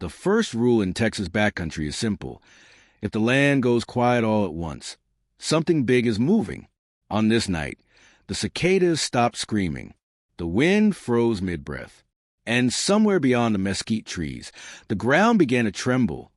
The first rule in Texas backcountry is simple. If the land goes quiet all at once, something big is moving. On this night, the cicadas stopped screaming. The wind froze mid-breath. And somewhere beyond the mesquite trees, the ground began to tremble.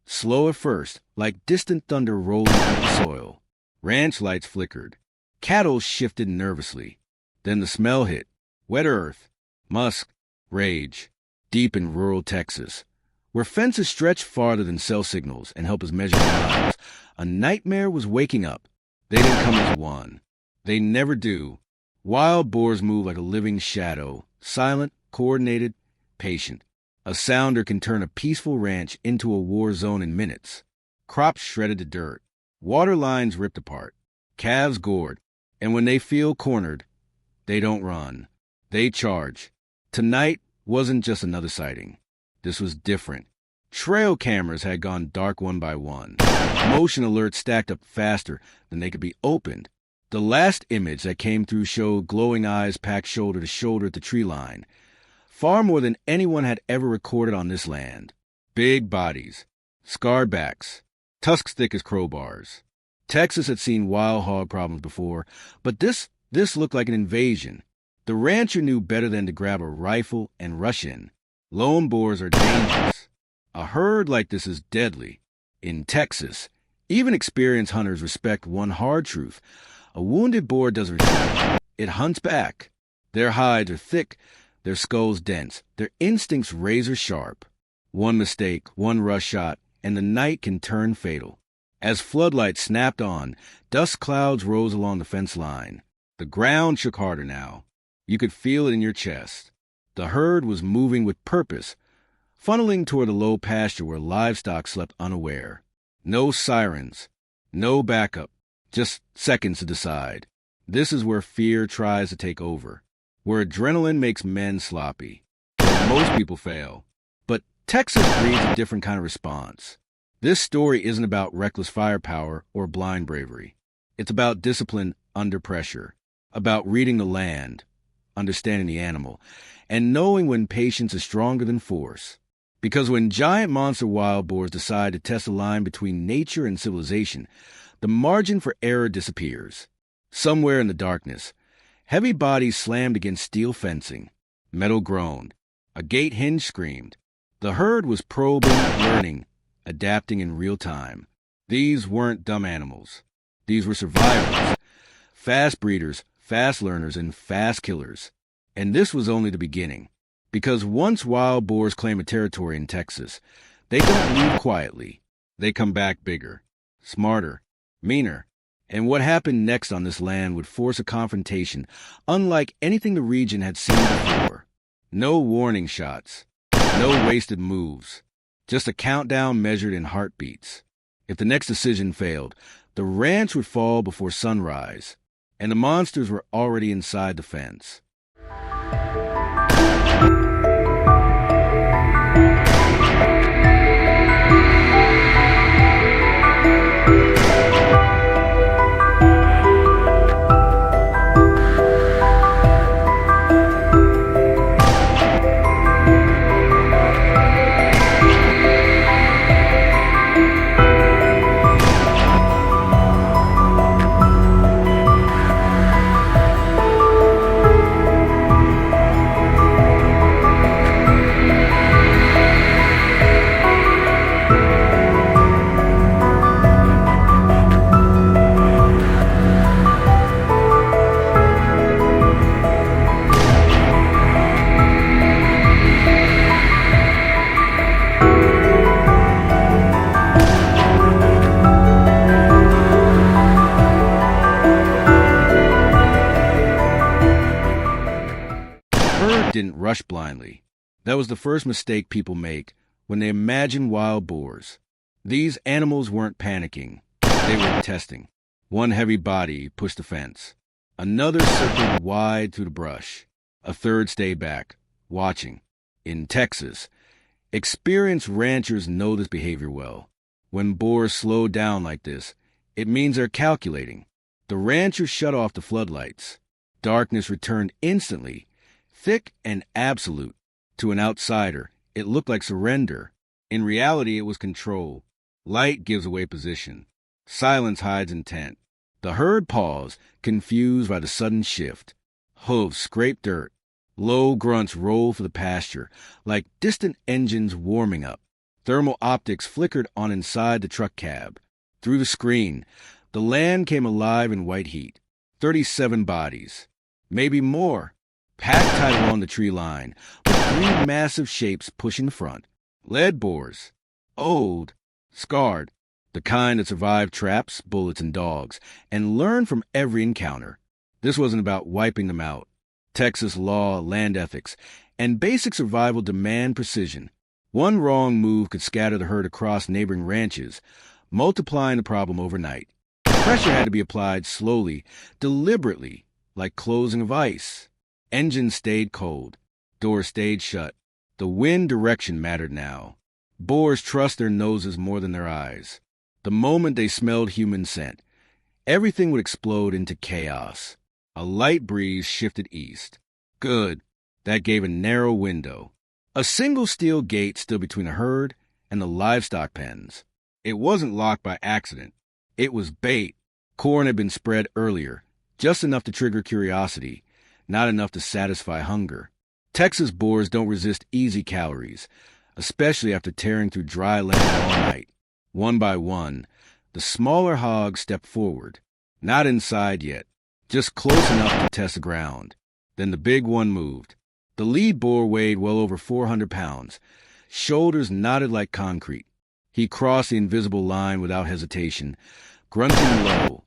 Slow at first, like distant thunder rolling through the soil. Ranch lights flickered. Cattle shifted nervously. Then the smell hit. Wet earth, musk, rage. Deep in rural Texas, where fences stretch farther than cell signals and help us measure miles, a nightmare was waking up. They didn't come as one. They never do. Wild boars move like a living shadow, silent, coordinated, patient. A sounder can turn a peaceful ranch into a war zone in minutes. Crops shredded to dirt, water lines ripped apart, calves gored, and when they feel cornered, they don't run. They charge. Tonight wasn't just another sighting. This was different. Trail cameras had gone dark one by one. Motion alerts stacked up faster than they could be opened. The last image that came through showed glowing eyes packed shoulder to shoulder at the tree line. Far more than anyone had ever recorded on this land. Big bodies, scarred backs, tusks thick as crowbars. Texas had seen wild hog problems before, but this looked like an invasion. The rancher knew better than to grab a rifle and rush in. Lone boars are dangerous. A herd like this is deadly. In Texas, even experienced hunters respect one hard truth. A wounded boar doesn't retreat. It hunts back. Their hides are thick, their skulls dense, their instincts razor sharp. One mistake, one rush shot, and the night can turn fatal. As floodlights snapped on, dust clouds rose along the fence line. The ground shook harder now. You could feel it in your chest. The herd was moving with purpose, funneling toward the low pasture where livestock slept unaware. No sirens, no backup, just seconds to decide. This is where fear tries to take over, where adrenaline makes men sloppy. Most people fail. But Texas breeds a different kind of response. This story isn't about reckless firepower or blind bravery. It's about discipline under pressure, about reading the land, understanding the animal, and knowing when patience is stronger than force. Because when giant monster wild boars decide to test the line between nature and civilization, the margin for error disappears. Somewhere in the darkness, heavy bodies slammed against steel fencing. Metal groaned. A gate hinge screamed. The herd was probing, learning, adapting in real time. These weren't dumb animals. These were survivors, fast breeders, fast learners, and fast killers. And this was only the beginning. Because once wild boars claim a territory in Texas, they don't leave quietly. They come back bigger, smarter, meaner. And what happened next on this land would force a confrontation unlike anything the region had seen before. No warning shots, no wasted moves, just a countdown measured in heartbeats. If the next decision failed, the ranch would fall before sunrise, and the monsters were already inside the fence. Didn't rush blindly. That was the first mistake people make when they imagine wild boars. These animals weren't panicking. They were testing. One heavy body pushed the fence. Another circled wide through the brush. A third stayed back, watching. In Texas, experienced ranchers know this behavior well. When boars slow down like this, it means they're calculating. The ranchers shut off the floodlights. Darkness returned instantly, thick and absolute. To an outsider, it looked like surrender. In reality, it was control. Light gives away position. Silence hides intent. The herd paused, confused by the sudden shift. Hooves scraped dirt. Low grunts rolled through the pasture, like distant engines warming up. Thermal optics flickered on inside the truck cab. Through the screen, the land came alive in white heat. 37 bodies. Maybe more. Packed tight along the tree line, with three massive shapes pushing front. Lead boars. Old. Scarred. The kind that survived traps, bullets, and dogs, and learned from every encounter. This wasn't about wiping them out. Texas law, land ethics, and basic survival demand precision. One wrong move could scatter the herd across neighboring ranches, multiplying the problem overnight. Pressure had to be applied slowly, deliberately, like closing of ice. Engines stayed cold. Doors stayed shut. The wind direction mattered now. Boars trust their noses more than their eyes. The moment they smelled human scent, everything would explode into chaos. A light breeze shifted east. Good. That gave a narrow window. A single steel gate stood between the herd and the livestock pens. It wasn't locked by accident. It was bait. Corn had been spread earlier, just enough to trigger curiosity, not enough to satisfy hunger. Texas boars don't resist easy calories, especially after tearing through dry land all night. One by one, the smaller hogs stepped forward. Not inside yet, just close enough to test the ground. Then the big one moved. The lead boar weighed well over 400 pounds. Shoulders knotted like concrete. He crossed the invisible line without hesitation, grunting low,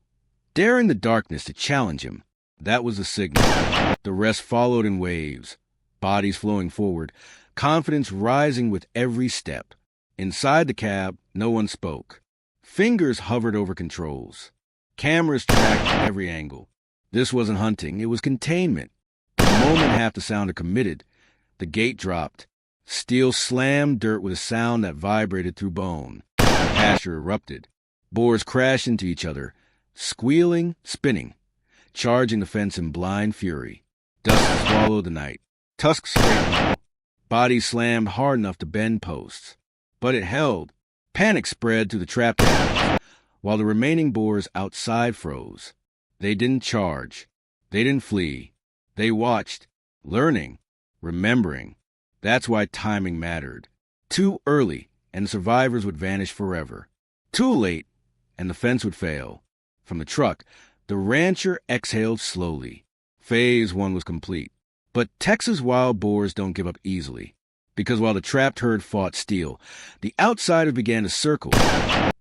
daring the darkness to challenge him. That was the signal. The rest followed in waves, bodies flowing forward, confidence rising with every step. Inside the cab, no one spoke. Fingers hovered over controls. Cameras tracked every angle. This wasn't hunting, it was containment. The moment half the sound had committed, the gate dropped. Steel slammed dirt with a sound that vibrated through bone. The pasture erupted. Boars crashed into each other, squealing, spinning, charging the fence in blind fury. Dust swallowed the night. Tusks scraped low. Bodies slammed hard enough to bend posts. But it held. Panic spread through the trapped animals, while the remaining boars outside froze. They didn't charge. They didn't flee. They watched, learning, remembering. That's why timing mattered. Too early, and the survivors would vanish forever. Too late, and the fence would fail. From the truck, the rancher exhaled slowly. Phase 1 was complete. But Texas wild boars don't give up easily. Because while the trapped herd fought steel, the outsiders began to circle,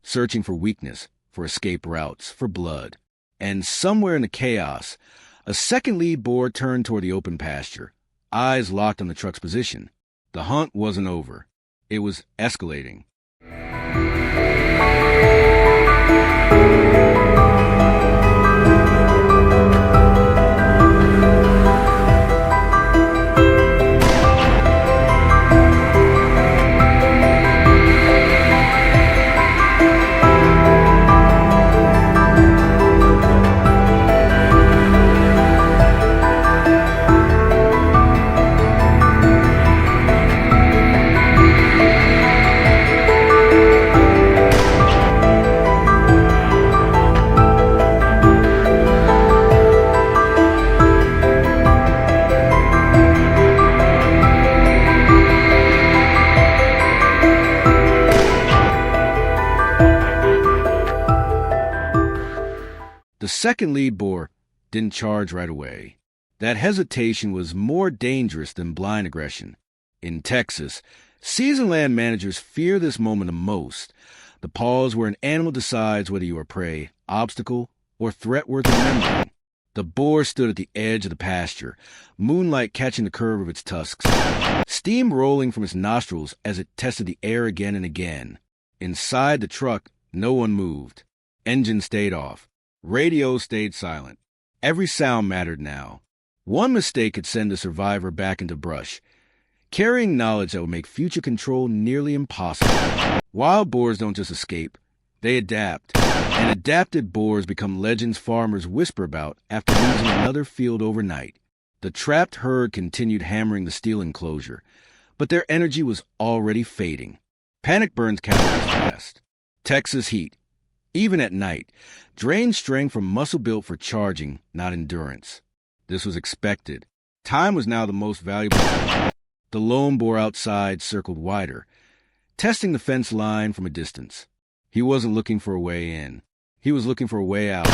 searching for weakness, for escape routes, for blood. And somewhere in the chaos, a second lead boar turned toward the open pasture, eyes locked on the truck's position. The hunt wasn't over. It was escalating. The second lead boar didn't charge right away. That hesitation was more dangerous than blind aggression. In Texas, seasoned land managers fear this moment the most, the pause where an animal decides whether you are prey, obstacle, or threat worth remembering. The boar stood at the edge of the pasture, moonlight catching the curve of its tusks, steam rolling from its nostrils as it tested the air again and again. Inside the truck, no one moved. Engine stayed off. Radio stayed silent. Every sound mattered now. One mistake could send a survivor back into brush, carrying knowledge that would make future control nearly impossible. Wild boars don't just escape, they adapt. And adapted boars become legends farmers whisper about after losing another field overnight. The trapped herd continued hammering the steel enclosure, but their energy was already fading. Panic burns calories fast. Texas heat, even at night, drains strength from muscle built for charging, not endurance. This was expected. Time was now the most valuable thing. The lone boar outside circled wider, testing the fence line from a distance. He wasn't looking for a way in. He was looking for a way out.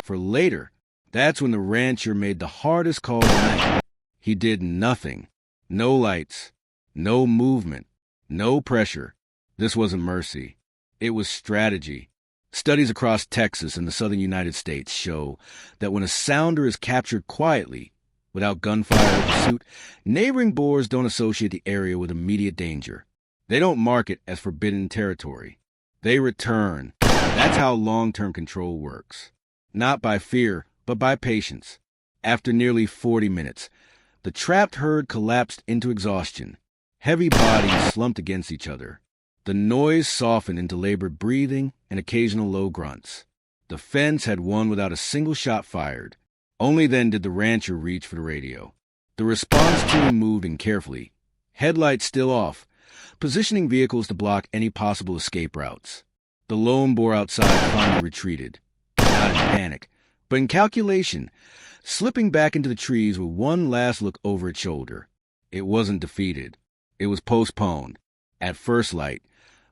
For later, that's when the rancher made the hardest call of the night. He did nothing. No lights, no movement, no pressure. This wasn't mercy. It was strategy. Studies across Texas and the southern United States show that when a sounder is captured quietly, without gunfire or pursuit, neighboring boars don't associate the area with immediate danger. They don't mark it as forbidden territory. They return. That's how long-term control works. Not by fear, but by patience. After nearly 40 minutes, the trapped herd collapsed into exhaustion. Heavy bodies slumped against each other. The noise softened into labored breathing and occasional low grunts. The fence had won without a single shot fired. Only then did the rancher reach for the radio. The response team moved in carefully, headlights still off, positioning vehicles to block any possible escape routes. The lone boar outside finally retreated, not in panic, but in calculation, slipping back into the trees with one last look over its shoulder. It wasn't defeated. It was postponed. At first light,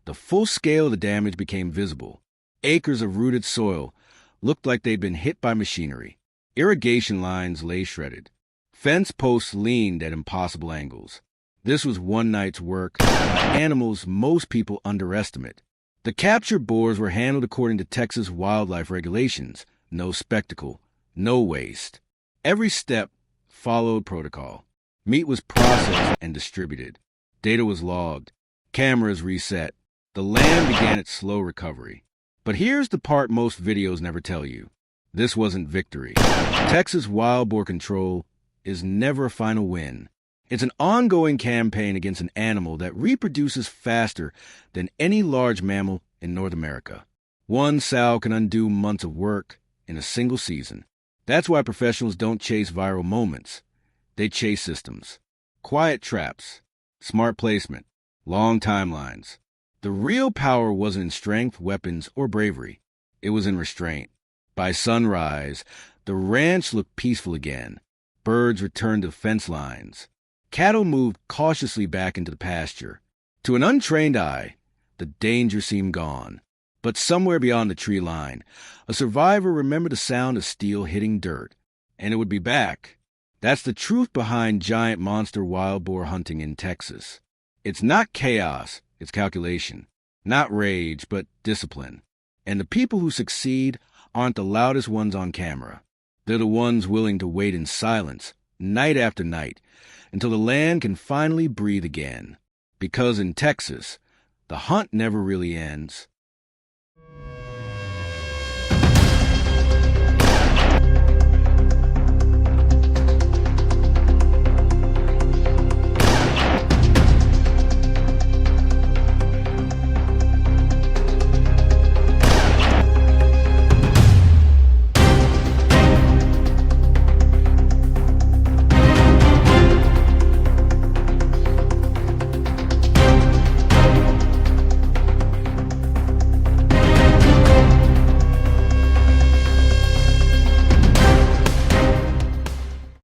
the full scale of the damage became visible. Acres of rooted soil looked like they'd been hit by machinery. Irrigation lines lay shredded. Fence posts leaned at impossible angles. This was one night's work by animals most people underestimate. The captured boars were handled according to Texas wildlife regulations. No spectacle, no waste. Every step followed protocol. Meat was processed and distributed. Data was logged. Cameras reset. The land began its slow recovery. But here's the part most videos never tell you. This wasn't victory. Texas wild boar control is never a final win. It's an ongoing campaign against an animal that reproduces faster than any large mammal in North America. One sow can undo months of work in a single season. That's why professionals don't chase viral moments. They chase systems. Quiet traps, smart placement, long timelines. The real power wasn't in strength, weapons, or bravery. It was in restraint. By sunrise, the ranch looked peaceful again. Birds returned to fence lines. Cattle moved cautiously back into the pasture. To an untrained eye, the danger seemed gone. But somewhere beyond the tree line, a survivor remembered the sound of steel hitting dirt, and it would be back. That's the truth behind giant monster wild boar hunting in Texas. It's not chaos, it's calculation. Not rage, but discipline. And the people who succeed aren't the loudest ones on camera. They're the ones willing to wait in silence, night after night, until the land can finally breathe again. Because in Texas, the hunt never really ends.